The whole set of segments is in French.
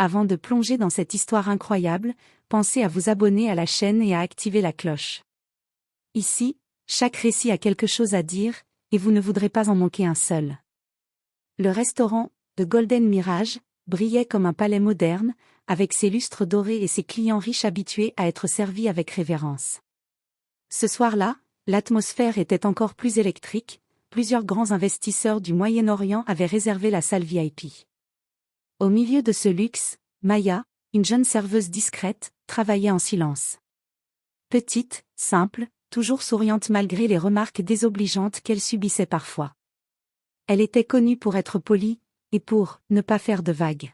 Avant de plonger dans cette histoire incroyable, pensez à vous abonner à la chaîne et à activer la cloche. Ici, chaque récit a quelque chose à dire, et vous ne voudrez pas en manquer un seul. Le restaurant, The Golden Mirage, brillait comme un palais moderne, avec ses lustres dorés et ses clients riches habitués à être servis avec révérence. Ce soir-là, l'atmosphère était encore plus électrique, plusieurs grands investisseurs du Moyen-Orient avaient réservé la salle VIP. Au milieu de ce luxe, Maya, une jeune serveuse discrète, travaillait en silence. Petite, simple, toujours souriante malgré les remarques désobligeantes qu'elle subissait parfois. Elle était connue pour être polie, et pour ne pas faire de vagues.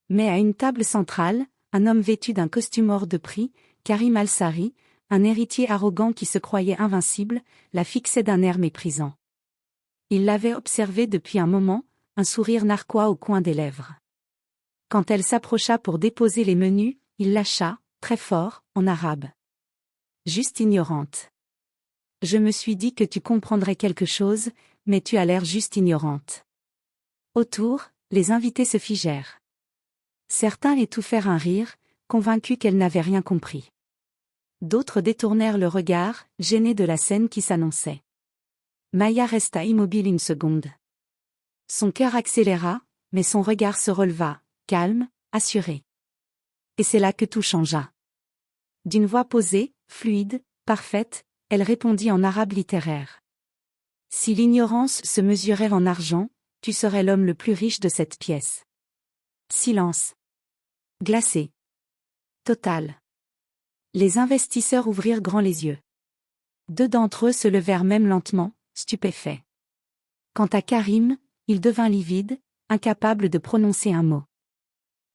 Mais à une table centrale, un homme vêtu d'un costume hors de prix, Karim Al-Sari, un héritier arrogant qui se croyait invincible, la fixait d'un air méprisant. Il l'avait observée depuis un moment, un sourire narquois au coin des lèvres. Quand elle s'approcha pour déposer les menus, il lâcha, très fort, en arabe. Juste ignorante. Je me suis dit que tu comprendrais quelque chose, mais tu as l'air juste ignorante. Autour, les invités se figèrent. Certains étouffèrent un rire, convaincus qu'elle n'avait rien compris. D'autres détournèrent le regard, gênés de la scène qui s'annonçait. Maya resta immobile une seconde. Son cœur accéléra, mais son regard se releva, calme, assuré. Et c'est là que tout changea. D'une voix posée, fluide, parfaite, elle répondit en arabe littéraire. Si l'ignorance se mesurait en argent, tu serais l'homme le plus riche de cette pièce. Silence. Glacé. Total. Les investisseurs ouvrirent grand les yeux. 2 d'entre eux se levèrent même lentement, stupéfaits. Quant à Karim, il devint livide, incapable de prononcer un mot.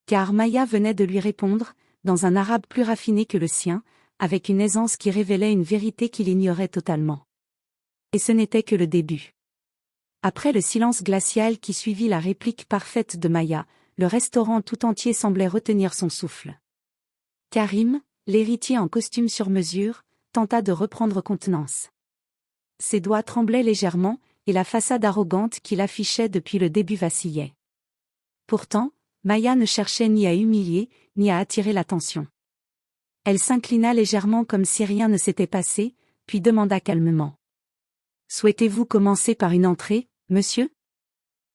Car Maya venait de lui répondre, dans un arabe plus raffiné que le sien, avec une aisance qui révélait une vérité qu'il ignorait totalement. Et ce n'était que le début. Après le silence glacial qui suivit la réplique parfaite de Maya, le restaurant tout entier semblait retenir son souffle. Karim, l'héritier en costume sur mesure, tenta de reprendre contenance. Ses doigts tremblaient légèrement, et la façade arrogante qu'il affichait depuis le début vacillait. Pourtant, Maya ne cherchait ni à humilier, ni à attirer l'attention. Elle s'inclina légèrement comme si rien ne s'était passé, puis demanda calmement. « Souhaitez-vous commencer par une entrée, monsieur ?»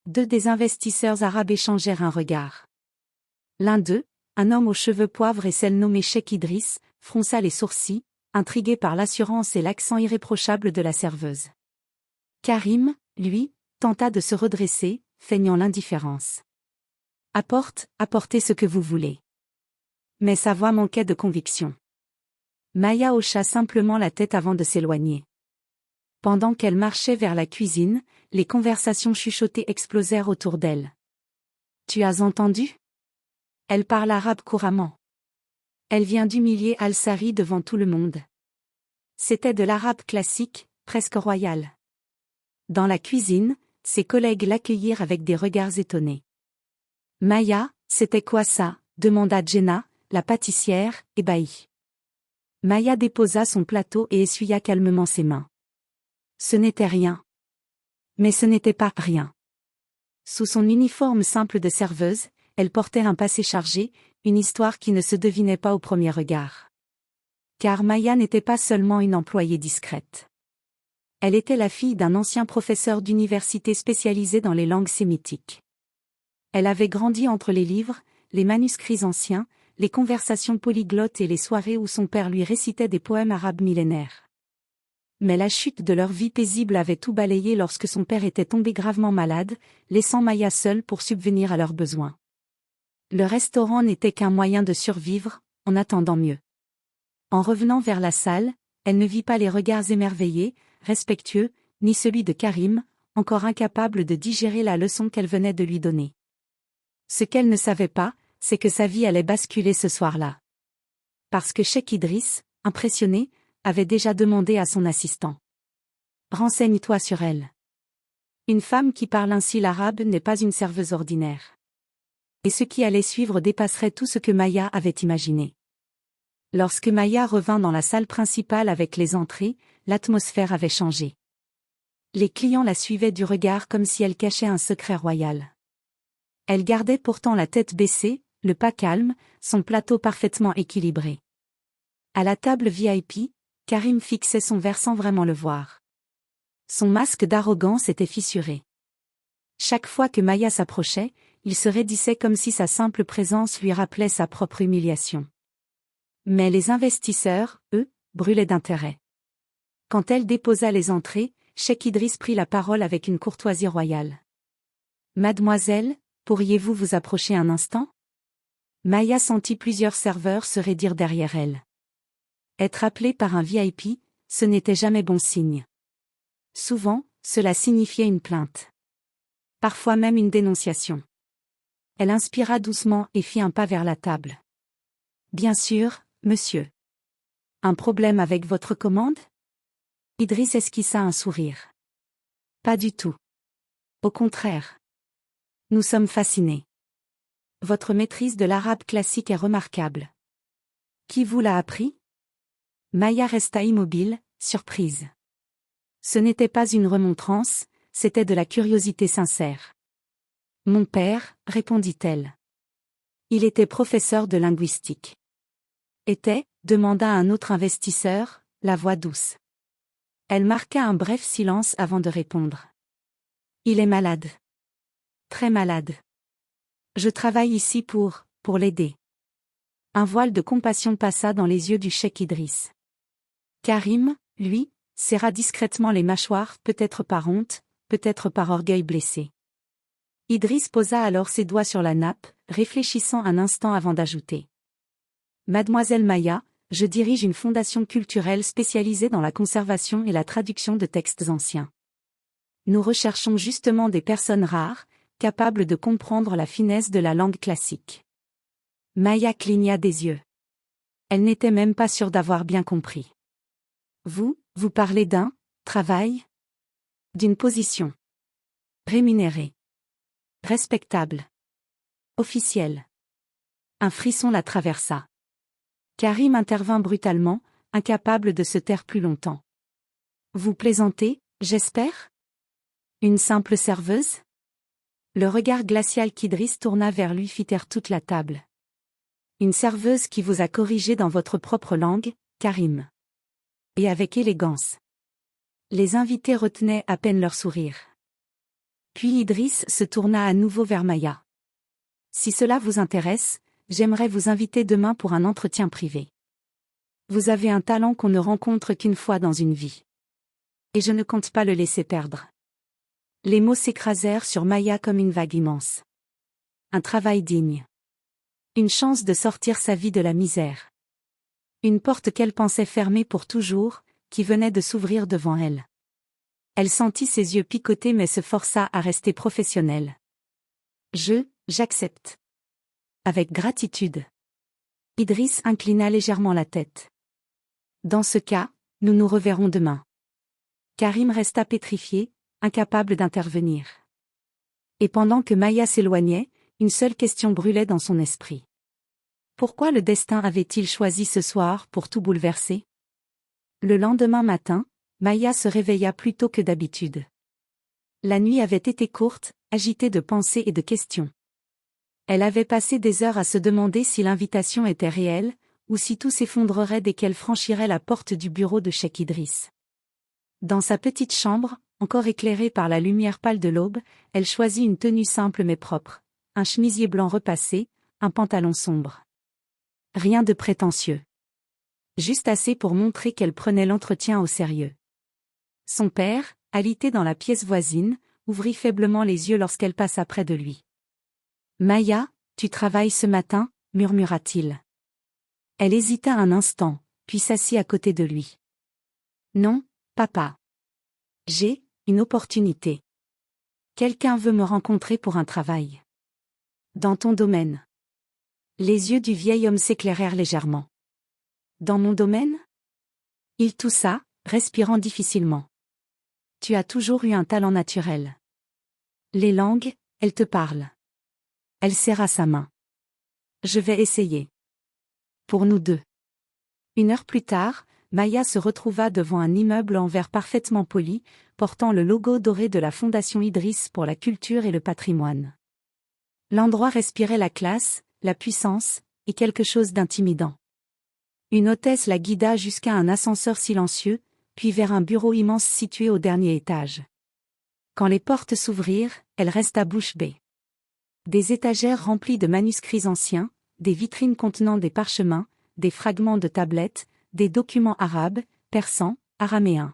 2 des investisseurs arabes échangèrent un regard. L'un d'eux, un homme aux cheveux poivre et celle nommée Cheikh Idriss, fronça les sourcils, intrigué par l'assurance et l'accent irréprochable de la serveuse. Karim, lui, tenta de se redresser, feignant l'indifférence. « Apportez ce que vous voulez. » Mais sa voix manquait de conviction. Maya hocha simplement la tête avant de s'éloigner. Pendant qu'elle marchait vers la cuisine, les conversations chuchotées explosèrent autour d'elle. « Tu as entendu ? Elle parle arabe couramment. Elle vient d'humilier Al-Sari devant tout le monde. » C'était de l'arabe classique, presque royal. Dans la cuisine, ses collègues l'accueillirent avec des regards étonnés. « Maya, c'était quoi ça ?» demanda Jenna, la pâtissière, ébahie. Maya déposa son plateau et essuya calmement ses mains. Ce n'était rien. Mais ce n'était pas rien. Sous son uniforme simple de serveuse, elle portait un passé chargé, une histoire qui ne se devinait pas au premier regard. Car Maya n'était pas seulement une employée discrète. Elle était la fille d'un ancien professeur d'université spécialisé dans les langues sémitiques. Elle avait grandi entre les livres, les manuscrits anciens, les conversations polyglottes et les soirées où son père lui récitait des poèmes arabes millénaires. Mais la chute de leur vie paisible avait tout balayé lorsque son père était tombé gravement malade, laissant Maya seule pour subvenir à leurs besoins. Le restaurant n'était qu'un moyen de survivre, en attendant mieux. En revenant vers la salle, elle ne vit pas les regards émerveillés, respectueux, ni celui de Karim, encore incapable de digérer la leçon qu'elle venait de lui donner. Ce qu'elle ne savait pas, c'est que sa vie allait basculer ce soir-là. Parce que Cheikh Idriss, impressionné, avait déjà demandé à son assistant. « Renseigne-toi sur elle. Une femme qui parle ainsi l'arabe n'est pas une serveuse ordinaire. » Et ce qui allait suivre dépasserait tout ce que Maya avait imaginé. Lorsque Maya revint dans la salle principale avec les entrées, l'atmosphère avait changé. Les clients la suivaient du regard comme si elle cachait un secret royal. Elle gardait pourtant la tête baissée, le pas calme, son plateau parfaitement équilibré. À la table VIP, Karim fixait son verre sans vraiment le voir. Son masque d'arrogance était fissuré. Chaque fois que Maya s'approchait, il se raidissait comme si sa simple présence lui rappelait sa propre humiliation. Mais les investisseurs, eux, brûlaient d'intérêt. Quand elle déposa les entrées, Cheikh Idriss prit la parole avec une courtoisie royale. « Mademoiselle, pourriez-vous vous approcher un instant ?» Maya sentit plusieurs serveurs se raidir derrière elle. Être appelée par un VIP, ce n'était jamais bon signe. Souvent, cela signifiait une plainte. Parfois même une dénonciation. Elle inspira doucement et fit un pas vers la table. « Bien sûr, monsieur. Un problème avec votre commande ?» Idriss esquissa un sourire. « Pas du tout. Au contraire. Nous sommes fascinés. Votre maîtrise de l'arabe classique est remarquable. Qui vous l'a appris ?» Maya resta immobile, surprise. Ce n'était pas une remontrance, c'était de la curiosité sincère. « Mon père, répondit-elle. Il était professeur de linguistique. Était, demanda un autre investisseur, la voix douce. Elle marqua un bref silence avant de répondre. Il est malade. Très malade. Je travaille ici pour l'aider. Un voile de compassion passa dans les yeux du cheikh Idriss. Karim, lui, serra discrètement les mâchoires, peut-être par honte, peut-être par orgueil blessé. Idriss posa alors ses doigts sur la nappe, réfléchissant un instant avant d'ajouter. Mademoiselle Maya, je dirige une fondation culturelle spécialisée dans la conservation et la traduction de textes anciens. Nous recherchons justement des personnes rares, capables de comprendre la finesse de la langue classique. Maya cligna des yeux. Elle n'était même pas sûre d'avoir bien compris. Vous parlez d'un travail? D'une position rémunérée, respectable, officielle. Un frisson la traversa. Karim intervint brutalement, incapable de se taire plus longtemps. Vous plaisantez, j'espère? Une simple serveuse? Le regard glacial qu'Idriss tourna vers lui fit taire toute la table. Une serveuse qui vous a corrigé dans votre propre langue, Karim. Et avec élégance. Les invités retenaient à peine leur sourire. Puis Idriss se tourna à nouveau vers Maya. Si cela vous intéresse, j'aimerais vous inviter demain pour un entretien privé. Vous avez un talent qu'on ne rencontre qu'une fois dans une vie. Et je ne compte pas le laisser perdre. Les mots s'écrasèrent sur Maya comme une vague immense. Un travail digne. Une chance de sortir sa vie de la misère. Une porte qu'elle pensait fermée pour toujours, qui venait de s'ouvrir devant elle. Elle sentit ses yeux picoter mais se força à rester professionnelle. J'accepte. Avec gratitude. Idriss inclina légèrement la tête. Dans ce cas, nous nous reverrons demain. Karim resta pétrifié, incapable d'intervenir. Et pendant que Maya s'éloignait, une seule question brûlait dans son esprit. Pourquoi le destin avait-il choisi ce soir pour tout bouleverser? Le lendemain matin, Maya se réveilla plus tôt que d'habitude. La nuit avait été courte, agitée de pensées et de questions. Elle avait passé des heures à se demander si l'invitation était réelle, ou si tout s'effondrerait dès qu'elle franchirait la porte du bureau de cheikh Idriss. Dans sa petite chambre, encore éclairée par la lumière pâle de l'aube, elle choisit une tenue simple mais propre, un chemisier blanc repassé, un pantalon sombre. Rien de prétentieux. Juste assez pour montrer qu'elle prenait l'entretien au sérieux. Son père, alité dans la pièce voisine, ouvrit faiblement les yeux lorsqu'elle passa près de lui. « Maya, tu travailles ce matin ?» murmura-t-il. Elle hésita un instant, puis s'assit à côté de lui. « Non, papa. J'ai une opportunité. Quelqu'un veut me rencontrer pour un travail. Dans ton domaine. » Les yeux du vieil homme s'éclairèrent légèrement. « Dans mon domaine ?» Il toussa, respirant difficilement. « Tu as toujours eu un talent naturel. Les langues, elles te parlent. » Elle serra sa main. « Je vais essayer. Pour nous deux. » 1 heure plus tard, Maya se retrouva devant un immeuble en verre parfaitement poli, portant le logo doré de la Fondation Idriss pour la culture et le patrimoine. L'endroit respirait la classe, la puissance, et quelque chose d'intimidant. Une hôtesse la guida jusqu'à un ascenseur silencieux, puis vers un bureau immense situé au dernier étage. Quand les portes s'ouvrirent, elle resta bouche bée. Des étagères remplies de manuscrits anciens, des vitrines contenant des parchemins, des fragments de tablettes, des documents arabes, persans, araméens.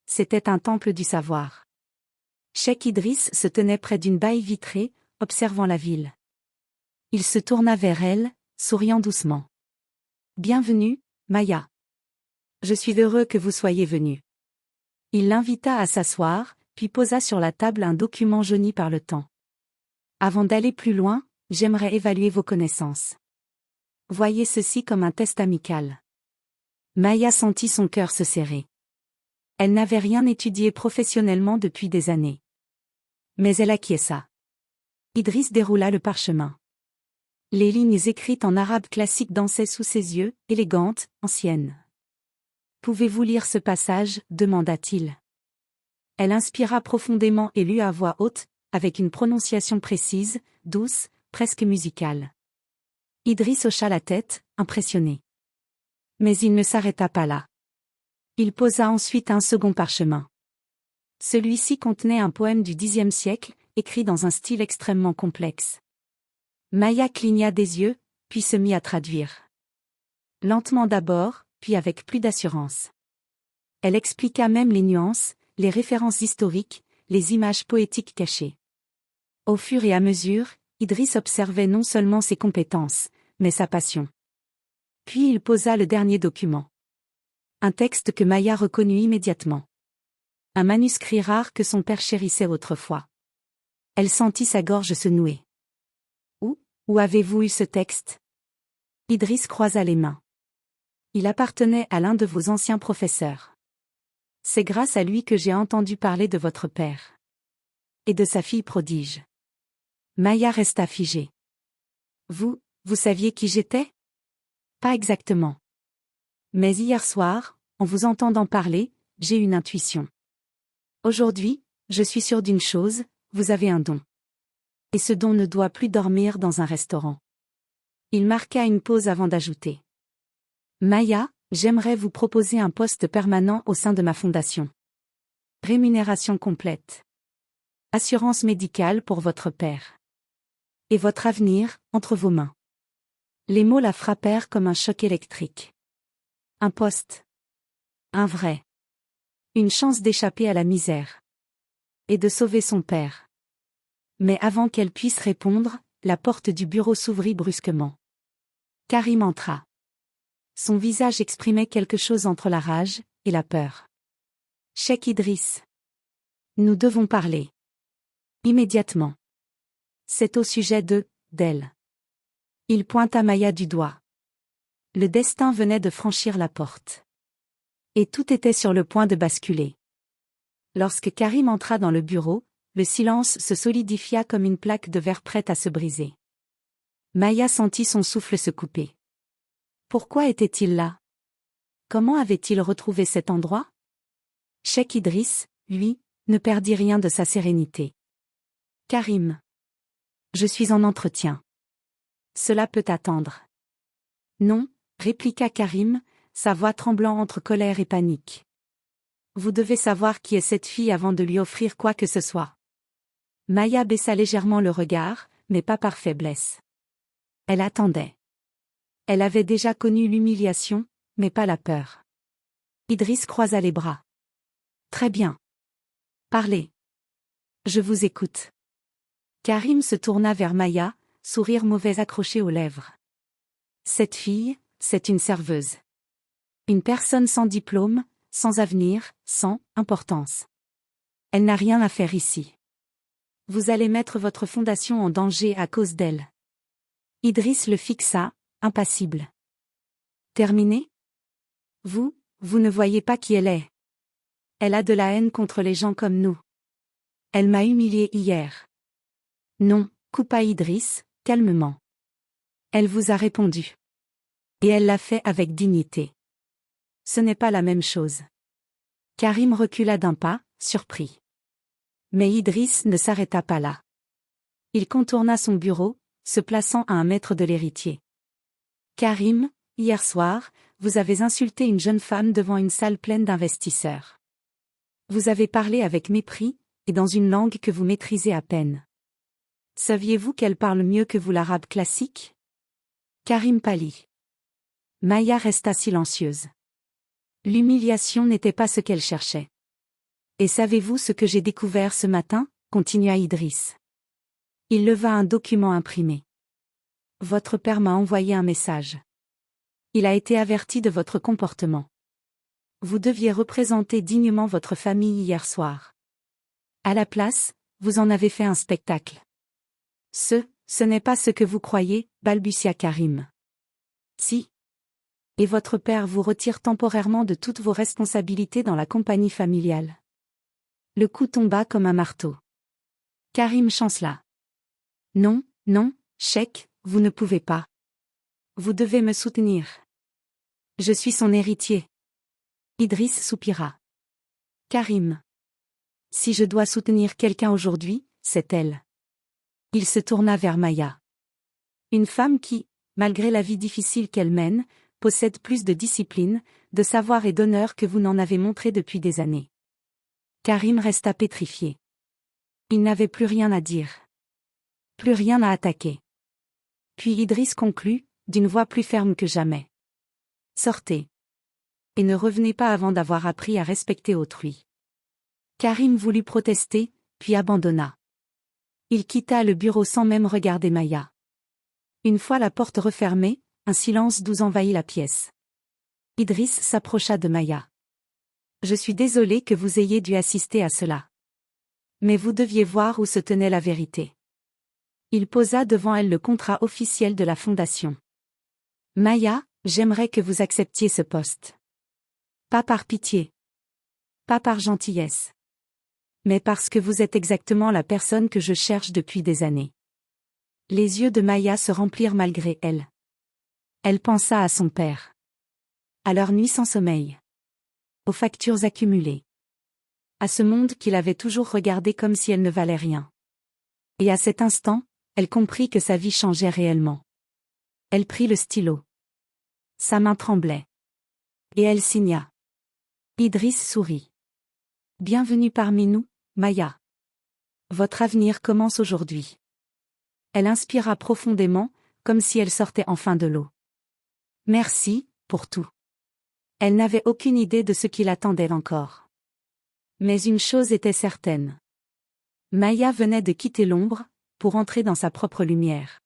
C'était un temple du savoir. Cheikh Idriss se tenait près d'une baille vitrée, observant la ville. Il se tourna vers elle, souriant doucement. « Bienvenue, Maya. Je suis heureux que vous soyez venue. » Il l'invita à s'asseoir, puis posa sur la table un document jauni par le temps. « Avant d'aller plus loin, j'aimerais évaluer vos connaissances. Voyez ceci comme un test amical. » Maya sentit son cœur se serrer. Elle n'avait rien étudié professionnellement depuis des années. Mais elle acquiesça. Idriss déroula le parchemin. Les lignes écrites en arabe classique dansaient sous ses yeux, élégantes, anciennes. « Pouvez-vous lire ce passage ?» demanda-t-il. Elle inspira profondément et lut à voix haute, avec une prononciation précise, douce, presque musicale. Idriss hocha la tête, impressionné. Mais il ne s'arrêta pas là. Il posa ensuite un second parchemin. Celui-ci contenait un poème du Xe siècle, écrit dans un style extrêmement complexe. Maya cligna des yeux, puis se mit à traduire. Lentement d'abord, puis avec plus d'assurance. Elle expliqua même les nuances, les références historiques, les images poétiques cachées. Au fur et à mesure, Idriss observait non seulement ses compétences, mais sa passion. Puis il posa le dernier document. Un texte que Maya reconnut immédiatement. Un manuscrit rare que son père chérissait autrefois. Elle sentit sa gorge se nouer. Où avez-vous eu ce texte ? Idriss croisa les mains. Il appartenait à l'un de vos anciens professeurs. C'est grâce à lui que j'ai entendu parler de votre père. Et de sa fille prodige. Maya resta figée. Vous saviez qui j'étais ? Pas exactement. Mais hier soir, en vous entendant parler, j'ai une intuition. Aujourd'hui, je suis sûre d'une chose, vous avez un don. Et ce don ne doit plus dormir dans un restaurant. Il marqua une pause avant d'ajouter. Maya, j'aimerais vous proposer un poste permanent au sein de ma fondation. Rémunération complète. Assurance médicale pour votre père. Et votre avenir, entre vos mains. Les mots la frappèrent comme un choc électrique. Un poste. Un vrai. Une chance d'échapper à la misère. Et de sauver son père. Mais avant qu'elle puisse répondre, la porte du bureau s'ouvrit brusquement. Karim entra. Son visage exprimait quelque chose entre la rage et la peur. « Cheikh Idriss. Nous devons parler. Immédiatement. C'est au sujet d'elle. » Il pointa Maya du doigt. Le destin venait de franchir la porte. Et tout était sur le point de basculer. Lorsque Karim entra dans le bureau, le silence se solidifia comme une plaque de verre prête à se briser. Maya sentit son souffle se couper. Pourquoi était-il là ? Comment avait-il retrouvé cet endroit ? Cheikh Idriss, lui, ne perdit rien de sa sérénité. Karim. Je suis en entretien. Cela peut attendre. Non, répliqua Karim, sa voix tremblant entre colère et panique. Vous devez savoir qui est cette fille avant de lui offrir quoi que ce soit. Maya baissa légèrement le regard, mais pas par faiblesse. Elle attendait. Elle avait déjà connu l'humiliation, mais pas la peur. Idriss croisa les bras. Très bien. Parlez. Je vous écoute. Karim se tourna vers Maya, sourire mauvais accroché aux lèvres. Cette fille, c'est une serveuse. Une personne sans diplôme, sans avenir, sans importance. Elle n'a rien à faire ici. Vous allez mettre votre fondation en danger à cause d'elle. Idriss le fixa, impassible. Terminé ? Vous ne voyez pas qui elle est. Elle a de la haine contre les gens comme nous. Elle m'a humilié hier. Non, coupa Idriss, calmement. Elle vous a répondu. Et elle l'a fait avec dignité. Ce n'est pas la même chose. Karim recula d'un pas, surpris. Mais Idriss ne s'arrêta pas là. Il contourna son bureau, se plaçant à 1 mètre de l'héritier. Karim, hier soir, vous avez insulté une jeune femme devant une salle pleine d'investisseurs. Vous avez parlé avec mépris, et dans une langue que vous maîtrisez à peine. Saviez-vous qu'elle parle mieux que vous l'arabe classique? Karim pâlit. Maya resta silencieuse. L'humiliation n'était pas ce qu'elle cherchait. Et savez-vous ce que j'ai découvert ce matin? Continua Idriss. Il leva un document imprimé. Votre père m'a envoyé un message. Il a été averti de votre comportement. Vous deviez représenter dignement votre famille hier soir. À la place, vous en avez fait un spectacle. Ce n'est pas ce que vous croyez, balbutia Karim. Si. Et votre père vous retire temporairement de toutes vos responsabilités dans la compagnie familiale. Le coup tomba comme un marteau. Karim chancela. Non, non, Cheikh, vous ne pouvez pas. Vous devez me soutenir. Je suis son héritier. Idriss soupira. Karim. Si je dois soutenir quelqu'un aujourd'hui, c'est elle. Il se tourna vers Maya. Une femme qui, malgré la vie difficile qu'elle mène, possède plus de discipline, de savoir et d'honneur que vous n'en avez montré depuis des années. Karim resta pétrifié. Il n'avait plus rien à dire. Plus rien à attaquer. Puis Idriss conclut, d'une voix plus ferme que jamais. Sortez. Et ne revenez pas avant d'avoir appris à respecter autrui. Karim voulut protester, puis abandonna. Il quitta le bureau sans même regarder Maya. Une fois la porte refermée, un silence doux envahit la pièce. Idriss s'approcha de Maya. Je suis désolé que vous ayez dû assister à cela. Mais vous deviez voir où se tenait la vérité. Il posa devant elle le contrat officiel de la fondation. Maya, j'aimerais que vous acceptiez ce poste. Pas par pitié. Pas par gentillesse. Mais parce que vous êtes exactement la personne que je cherche depuis des années. Les yeux de Maya se remplirent malgré elle. Elle pensa à son père. À leurs nuits sans sommeil. Aux factures accumulées. À ce monde qu'il avait toujours regardé comme si elle ne valait rien. Et à cet instant, elle comprit que sa vie changeait réellement. Elle prit le stylo. Sa main tremblait. Et elle signa. Idriss sourit. Bienvenue parmi nous, Maya. Votre avenir commence aujourd'hui. Elle inspira profondément, comme si elle sortait enfin de l'eau. Merci, pour tout. Elle n'avait aucune idée de ce qui l'attendait encore. Mais une chose était certaine. Maya venait de quitter l'ombre, pour entrer dans sa propre lumière.